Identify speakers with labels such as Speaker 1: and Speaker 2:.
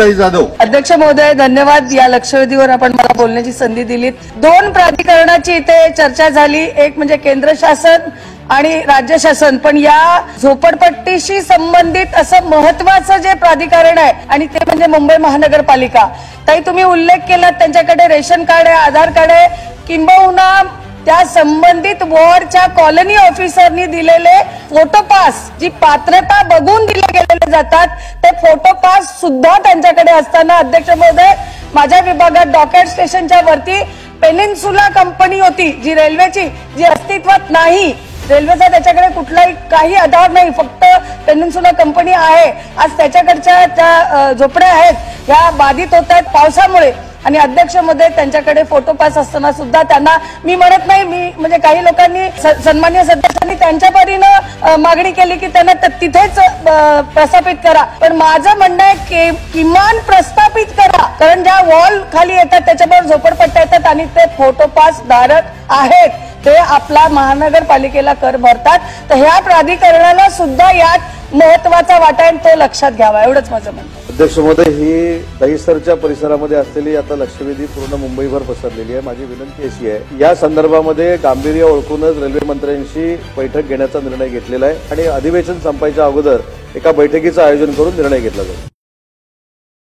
Speaker 1: जाधव.
Speaker 2: अध्यक्ष महोदय, धन्यवाद. या लक्षवेधीवर आपण मला बोलण्याची संधी दिलीत. दोन प्राधिकरणाची इथे चर्चा झाली, एक म्हणजे केंद्र शासन आणि राज्य शासन. पण या झोपडपट्टीशी संबंधित असं महत्वाचं जे प्राधिकरण आहे आणि ते म्हणजे मुंबई महानगरपालिका. ताई, तुम्ही उल्लेख केला त्यांच्याकडे रेशन कार्ड आहे, आधार कार्ड आहे, किंबहुना त्या संबंधित वॉर्डच्या कॉलनी ऑफिसरनी दिलेले फोटो पास, जी पात्रता बघून दिले गेलेले जातात, ते फोटो पास सुद्धा त्यांच्याकडे असताना अध्यक्ष महोदय, माझ्या विभागात डॉकेट स्टेशनच्या वरती पेनिन्सुला कंपनी होती, जी रेल्वेची, जी अस्तित्वात नाही. रेल्वेचा त्याच्याकडे कुठलाही काही आधार नाही, फक्त पेनिन्सुला कंपनी आहे. आज त्याच्याकडच्या त्या झोपड्या आहेत, ह्या बाधित होत आहेत पावसामुळे. आणि अध्यक्ष मध्ये त्यांच्याकडे फोटो पास असताना सुद्धा त्यांना, मी म्हणत नाही, मी म्हणजे काही लोकांनी, सन्मान्य सदस्यांनी त्यांच्या परीनं मागणी केली की त्यांना तिथेच प्रस्थापित करा. पण माझं म्हणणं आहे की किमान प्रस्थापित करा, कारण ज्या वॉल खाली येतात त्याच्यावर झोपडपट्ट्या येतात आणि ते फोटो पास धारक आहेत, ते आपला महानगरपालिकेला कर भरतात. तर ह्या प्राधिकरणाला सुद्धा यात महत्वाचा वाटा आहे, तो लक्षात घ्यावा, एवढंच माझं म्हणणं.
Speaker 1: अध्यक्ष महोदय, ही दहिसरच्या परिसरामध्ये असलेली आता लक्षवेधी पूर्ण मुंबईभर पसरलेली आहे. माझी विनंती अशी आहे, या संदर्भामध्ये गांभीर्य ओळखूनच रेल्वे मंत्र्यांशी बैठक घेण्याचा निर्णय घेतलेला आहे आणि अधिवेशन संपायच्या अगोदर एका बैठकीचं आयोजन करून निर्णय घेतला जाईल.